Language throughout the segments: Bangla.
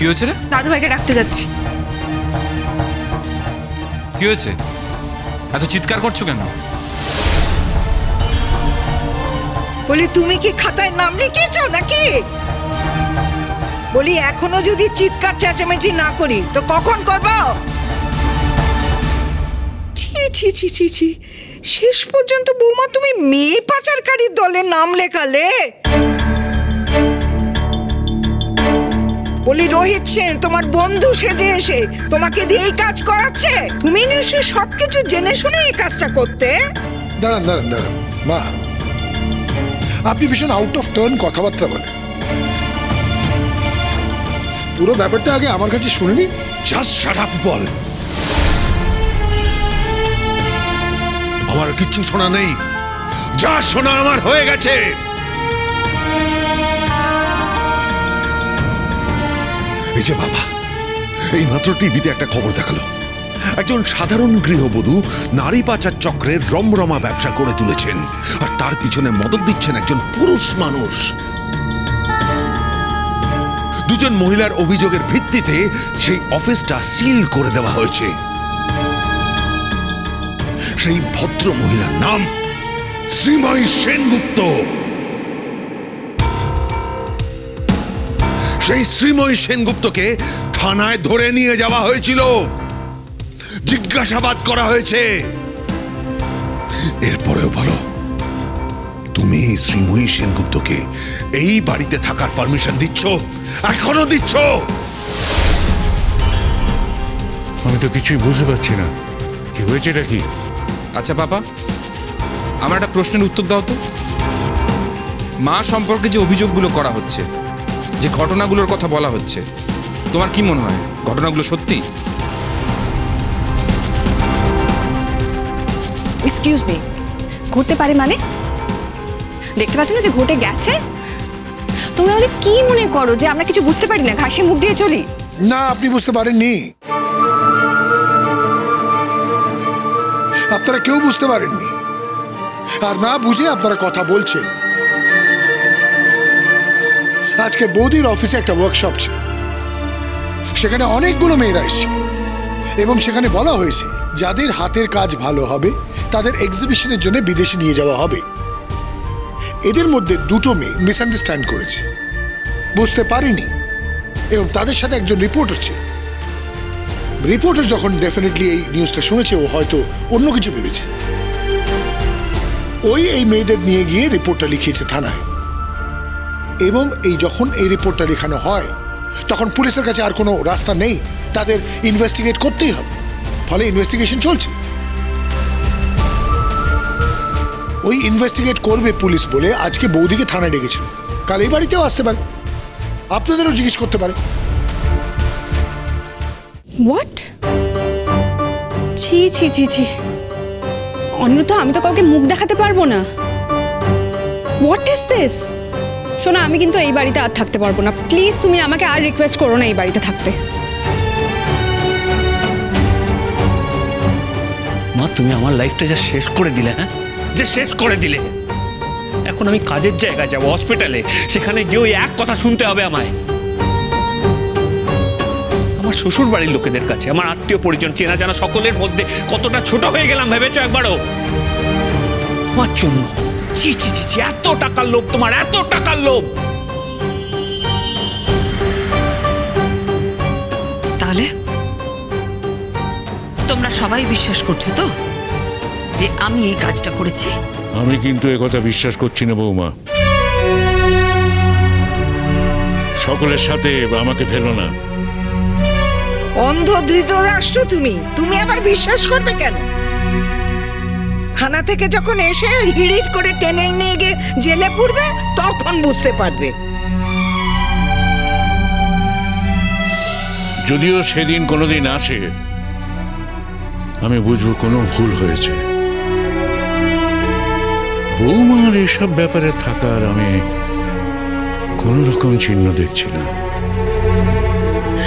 কি হয়েছে রে? দাদু ভাইকে ডাকতে যাচ্ছি। কি হয়েছে? এত চিৎকার করছো কেন? বলি তুমি কি খাতায় নাম লিখিয়েছো নাকি? বলি এখনো যদি চিৎকার চেঁচামেচি না করি তো কখন করবো? ছি ছি ছি ছি ছি, শেষ পর্যন্ত বৌমা তুমি মেয়ে পাচারকারীর দলে নাম লেখালে। বলি রোহিত সেন তোমার বন্ধু সেজে এসে তোমাকে দিয়ে এই কাজ করাচ্ছে? তুমি নিশ্চয়ই সবকিছু জেনে শুনে এই কাজটা করতে। দাঁড়ান দাঁড়ান দাঁড়ান মা, আপনি ভীষণ আউট অফ টার্ন কথাবার্তা বলেন। পুরো ব্যাপারটা আগে আমার কাছে শুনিনি। জাস্ট শাট আপ বল। আমার কিচ্ছু শোনা নেই, যা শোনা আমার হয়ে গেছে। এই যে বাবা, এই মাত্র টিভিতে একটা খবর দেখালো, একজন সাধারণ গৃহবধূ নারী পাচার চক্রের রমরমা ব্যবসা করে তুলেছেন, আর তার পিছনে মদত দিচ্ছেন একজন পুরুষ মানুষ। দুজন মহিলার অভিযোগের ভিত্তিতে সেই অফিসটা সিল করে দেওয়া হয়েছে। সেই ভদ্র মহিলার নাম শ্রীময়ী সেনগুপ্ত। সেই শ্রীময়ী সেনগুপ্তকে থানায় ধরে নিয়ে যাওয়া হয়েছিল, জিজ্ঞাসাবাদ করা হয়েছে। এরপরেও বলো, তুমি শ্রীময়ী সেনগুপ্তকে এই বাড়িতে থাকার পারমিশন দিচ্ছ? এখনো দিচ্ছ? আমি তো কিছুই বুঝতে পারছি না, কি হয়েছে এটা কি? আচ্ছা বাবা, আমার একটা প্রশ্নের উত্তর দাও তো। মা সম্পর্কে যে অভিযোগগুলো করা হচ্ছে, যে ঘটনাগুলোর কথা বলা হচ্ছে, তোমার কি মনে হয় ঘটনাগুলো সত্যি? এক্সকিউজ মি, ঘটতে পারে মানে? দেখতে পাচ্ছ না যে ঘটে গেছে? তোমরা তাহলে কি মনে করো যে আমরা কিছু বুঝতে পারি না, ঘাসে মুখ দিয়ে চলি? না, আপনি বুঝতে পারেননি, আপনারা কেউ বুঝতে পারেননি, আর না বুঝে আপনারা কথা বলছেন। আজকে বৌদির অফিসে একটা ওয়ার্কশপ ছিল, সেখানে অনেকগুলো মেয়েরা এসেছিল এবং সেখানে বলা হয়েছে যাদের হাতের কাজ ভালো হবে তাদের এক্সিবিশনের জন্য বিদেশে নিয়ে যাওয়া হবে। এদের মধ্যে দুটো মেয়ে মিসআন্ডারস্ট্যান্ড করেছে, বুঝতে পারেনি, এবং তাদের সাথে একজন রিপোর্টার ছিল। রিপোর্টার যখন ডেফিনেটলি এই নিউজটা শুনেছে, ও হয়তো অন্য কিছু ভেবেছে। এই মেয়েদের নিয়ে গিয়ে রিপোর্টটা লিখিয়েছে থানায়, এবং যখন এই রিপোর্টটা লেখানো হয় তখন পুলিশের কাছে আর কোনো রাস্তা নেই, তাদের ইনভেস্টিগেট করতেই হবে। ফলে ইনভেস্টিগেশন চলছে। ওই ইনভেস্টিগেট করবে পুলিশ বলে আজকে বৌদিকে থানায় ডেকেছিল। কাল এই বাড়িতেও আসতে পারে, আপনাদেরও জিজ্ঞেস করতে পারে। হোয়াট? ছি ছি ছি ছি, অন্যথা আমি তো কাউকে মুখ দেখাতে পারবো না। What is this? শোনো, আমি কিন্তু এই বাড়িতে আর থাকতে পারবো না। প্লিজ তুমি আমাকে আর রিকোয়েস্ট করো না এই বাড়িতে থাকতে। মা, তুমি আমার লাইফটা যা শেষ করে দিলে, হ্যাঁ, যে শেষ করে দিলে। এখন আমি কাজের জায়গায় যাবো, হসপিটালে, সেখানে গিয়ে ওই এক কথা শুনতে হবে আমায়। আমার শ্বশুর বাড়ির লোকেদের কাছে, আমার আত্মীয় পরিজন, চেনা জানা সকলের মধ্যে কতটা ছোট হয়ে গেলাম ভেবেছো একবারও? আমার জন্য ছি ছি ছি ছি, এত টাকার লোভ তোমার, এত টাকার লোভ। তাহলে তোমরা সবাই বিশ্বাস করছো তো যে আমি এই কাজটা করেছি? আমি কিন্তু একথা বিশ্বাস করছি না বৌমা। সকলের সাথে আমাকে ফেলো না। অন্ধ ধৃতরাষ্ট্র তুমি আবার বিশ্বাস করবে কেন? থানা থেকে যখন এসে হিড়িট করে টেনে নিয়ে গিয়ে জেলে পুরবে তখন বুঝতে পারবে। যদিও সেদিন কোনোদিন আসে, আমি বুঝবো কোনো ভুল হয়েছে। বৌমার এসব ব্যাপারে থাকার আমি কোন রকম চিহ্ন দেখছি না।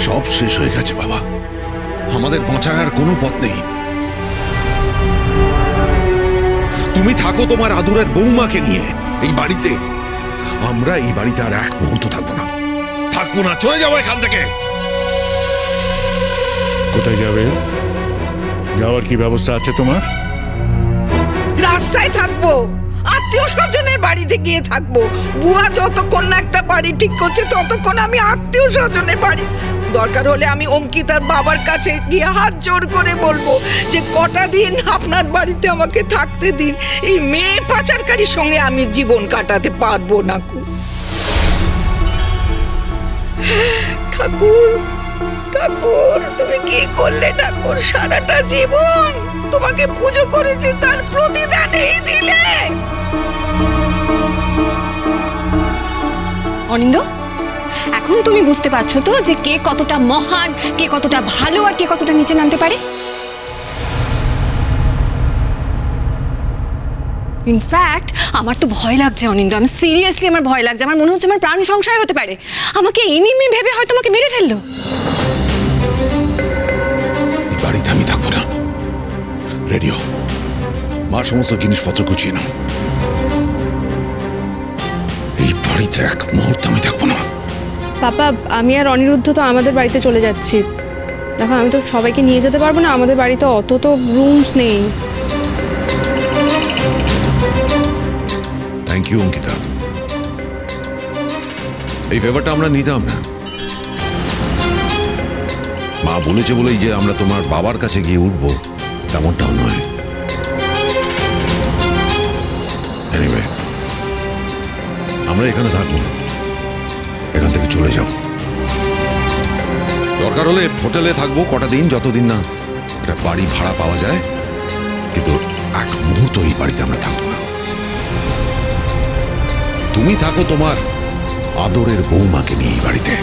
সব শেষ হয়ে গেছে বাবা, আমাদের বাঁচার আর কোনো পথ নেই। তুমি থাকো তোমার আদরের বৌমাকে নিয়ে এই বাড়িতে। আমরা এই বাড়িতে আর এক মুহূর্ত থাকবো না, চলে যাবো এখান থেকে। কোথায় যাবে? যাওয়ার কি ব্যবস্থা আছে তোমার? রাস্তায় থাকবো, আত্মীয় স্বজনের বাড়িতে গিয়ে থাকবো। বুয়া যতক্ষণ না একটা বাড়ি ঠিক করছে ততক্ষণ আমি আত্মীয় স্বজনের বাড়ি, দরকার হলে আমি অঙ্কিতার বাবার কাছে গিয়ে হাত জোর করে বলবো যে কটা দিন আপনার বাড়িতে আমাকে থাকতে দিন, এই মেয়ে পাচারকারীর সঙ্গে আমি জীবন কাটাতে পারবো না। ঠাকুর ঠাকুর, তুমি কি করলে ঠাকুর? সারাটা জীবন তোমাকে পুজো করেছি, তার প্রতিদান এই দিলে। অনিন্দ, এখন তুমি বুঝতে পারছো তো যে কে কতটা মহান, কে কতটা ভালো, আর কে কতটা নিচে নামতে পারে? ইনফ্যাক্ট আমার তো ভয় লাগছে অনিন্দ, আমি সিরিয়াসলি আমার ভয় লাগছে। আমার মনে হচ্ছে আমার প্রাণ সংশয় হতে পারে, আমাকে এনিমি ভেবে হয়তো আমাকে মেরে ফেললো। এই বাড়িতে আমি থাকবো না। রেডিও মা, সমস্ত জিনিসপত্র গুছিয়ে নাও। এই বাড়িতে এক মুহূর্ত আমি থাকবো না। পাপা, আমি আর অনিরুদ্ধ তো আমাদের বাড়িতে চলে যাচ্ছি। দেখো, আমি তো সবাইকে নিয়ে যেতে পারবো না, আমাদের বাড়িতে অত তো রুমস নেই। থ্যাংক ইউ অঙ্কিতা, এই ফেভারটা আমরা নিতাম না। মা বলেছে বলেই যে আমরা তোমার বাবার কাছে গিয়ে উঠবো তেমনটাও নয়। এনিওয়ে, আমরা এখানে থাকবো, এখান থেকে চলে যাব। দরকার হলে হোটেলে থাকবো কটা দিন, যতদিন না একটা বাড়ি ভাড়া পাওয়া যায়, কিন্তু এক মুহূর্ত এই বাড়িতে আমরা থাকবো না। তুমি থাকো তোমার আদরের বৌমাকে নিয়ে এই বাড়িতে।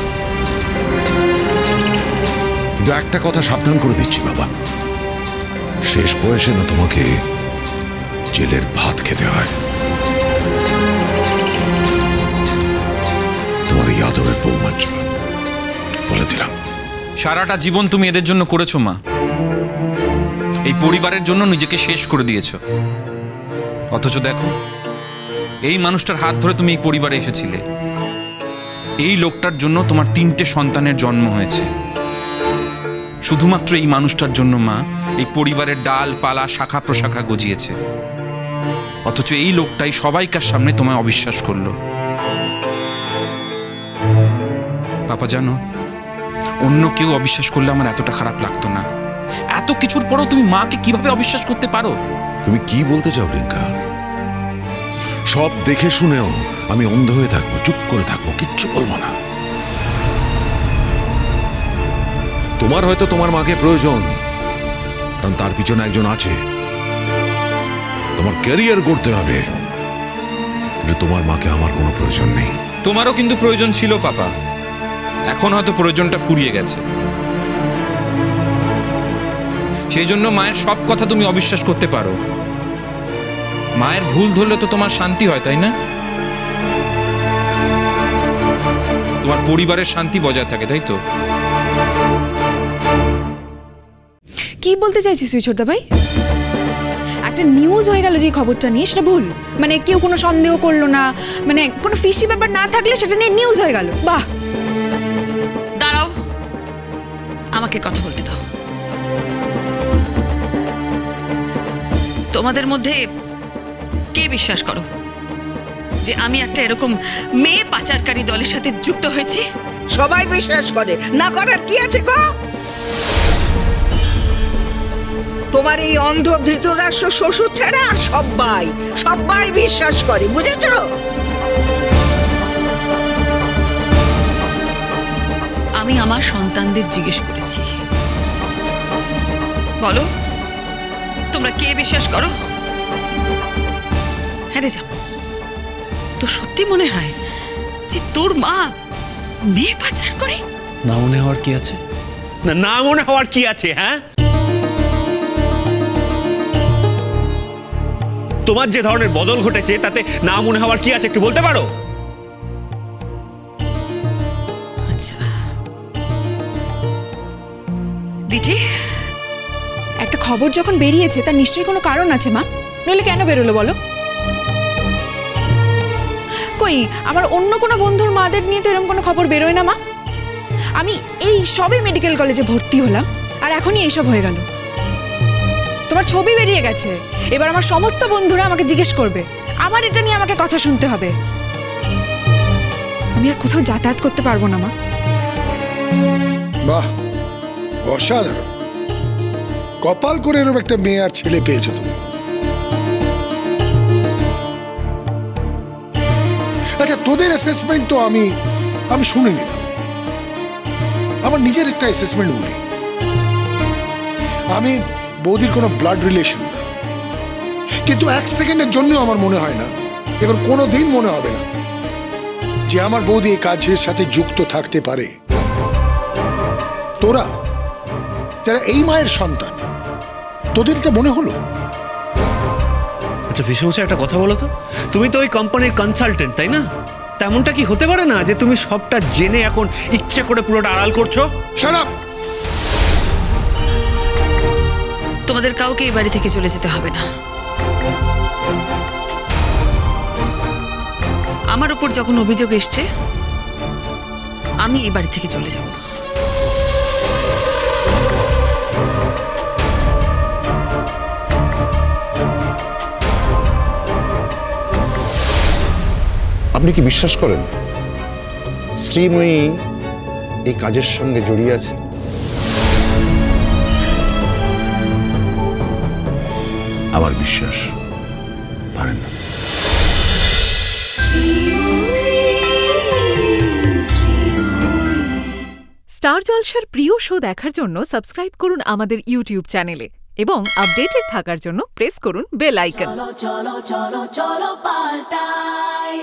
কিন্তু একটা কথা সাবধান করে দিচ্ছি বাবা, শেষ বয়সে না তোমাকে জেলের ভাত খেতে হয়। তোমার এই আদরের বৌমার জন্য বলে দিলাম। সারাটা জীবন তুমি এদের জন্য করেছো মা, এই পরিবারের জন্য নিজেকে শেষ করে দিয়েছো। অথচ দেখো, এই মানুষটার হাত ধরে তুমি এই পরিবারে এসেছিলে। এই লোকটার জন্য তোমার 3টে সন্তানের জন্ম হয়েছে। শুধুমাত্র এই মানুষটার জন্য মা এই পরিবারের ডাল পালা শাখা প্রশাখা গজিয়েছে। অথচ এই লোকটাই সবাইকার সামনে তোমায় অবিশ্বাস করলো। পাপা জানো, অন্য কেউ অবিশ্বাস করলে আমার এতটা খারাপ লাগতো না। এত কিছুর পরও তুমি মাকে কিভাবে অবিশ্বাস করতে পারো? তুমি কি বলতে চাও রিঙ্কা? সব দেখে শুনেও আমি অন্ধ হয়ে থাকবো, চুপ করে থাকবো, কিচ্ছু বলবো না? তোমার হয়তো তোমার মাকে প্রয়োজন, কারণ তার পিছনে একজন আছে। তোমার ক্যারিয়ার করতে হবে, যে তোমার মাকে আমার কোনো প্রয়োজন নেই। তোমারও কিন্তু প্রয়োজন ছিল পাপা, এখন হয়তো প্রয়োজনটা ফুরিয়ে গেছে। সেই জন্য মায়ের সব কথা তুমি অবিশ্বাস করতে পারো। মায়ের ভুল ধরলে তো তোমার শান্তি হয়, তাই না? তোমার পরিবারের শান্তি বজায় থাকে, তাই তো? কি বলতে চাইছিস সুইচর্দা ভাই? একটা নিউজ হয়ে গেল যে খবরটা নিয়ে, সেটা ভুল? মানে কেউ কোনো সন্দেহ করলো না, মানে কোনো ফিশি ব্যাপার না থাকলে সেটা নিয়ে নিউজ হয়ে গেল? বাহ! দাঁড়াও, আমাকে কথা বলতে দাও। তোমাদের মধ্যে কে বিশ্বাস করো যে আমি একটা এরকম মেয়ে পাচারকারী দলের সাথে যুক্ত হয়েছি? সবাই বিশ্বাস করে, না করার কি আছে গো? তোমার এই অন্ধ ধৃতরাষ্ট্র শ্বশুর ছাড়া আর সবাই সবাই বিশ্বাস করে, বুঝেছ? আমি আমার সন্তানদের জিজ্ঞেস করেছি, বলো তোমরা কে বিশ্বাস করো? হ্যাঁ রে জাম, তো সত্যি মনে হয় যে তোর মা মেয়ে পাচার করে? না মনে হওয়ার কি আছে? না মনে হওয়ার কি আছে? হ্যাঁ, তোমার যে ধরনের বদল ঘটেছে তাতে না মনে হওয়ার কি আছে, একটু বলতে পারো? আচ্ছা দিদি, একটা খবর যখন বেরিয়েছে তার নিশ্চয়ই কোনো কারণ আছে মা, নইলে কেন বেরোলো বলো? কই আমার অন্য কোনো বন্ধুর মাদের নিয়ে তো এরকম কোনো খবর বেরোয় না মা। আমি এই সবে মেডিকেল কলেজে ভর্তি হলাম, আর এখনই এইসব হয়ে গেল। তোমার ছবি বেরিয়ে গেছে, এবার আমার সমস্ত বন্ধুরা আমাকে জিজ্ঞেস করবে, আবার এটা নিয়ে আমাকে কথা শুনতে হবে। আমি আর কোথাও যাতায়াত করতে পারবো না মা। বাহ, অসাধারণ। কপাল করে এরকম একটা মেয়ে আর ছেলে পেয়েছো তুমি। আচ্ছা, তোদের অ্যাসেসমেন্ট তো আমি শুনে নিলাম। আমার নিজের একটা অ্যাসেসমেন্ট বলি। আমি বৌদির কোনো ব্লাড রিলেশন না, কিন্তু 1 সেকেন্ডের জন্য আমার মনে হয় না, এবার কোনো দিন মনে হবে না যে আমার বৌদি এই কাজের সাথে যুক্ত থাকতে পারে। তোরা যারা এই মায়ের সন্তান, তোদের এটা মনে হলো? আচ্ছা বিশ্বমশাই, একটা কথা বলো তো, তুমি তো ওই কোম্পানির কনসালটেন্ট, তাই না? তেমনটা কি হতে পারে না যে তুমি সবটা জেনে এখন ইচ্ছে করে পুরোটা আড়াল করছো? Shut up! তোমাদের কাউকে এই বাড়ি থেকে চলে যেতে হবে না। আমার উপর যখন অভিযোগ এসছে, আমি এই বাড়ি থেকে চলে যাব। আপনি কি বিশ্বাস করেন শ্রীময়ী এই কাজের সঙ্গে জড়িয়ে আছে? আমার বিশ্বাস পারেন না। স্টার জলসার প্রিয় শো দেখার জন্য সাবস্ক্রাইব করুন আমাদের ইউটিউব চ্যানেলে এবং আপডেটেড থাকার জন্য প্রেস করুন বেল আইকন। চলো চলো চলো চলো পাল্টাই।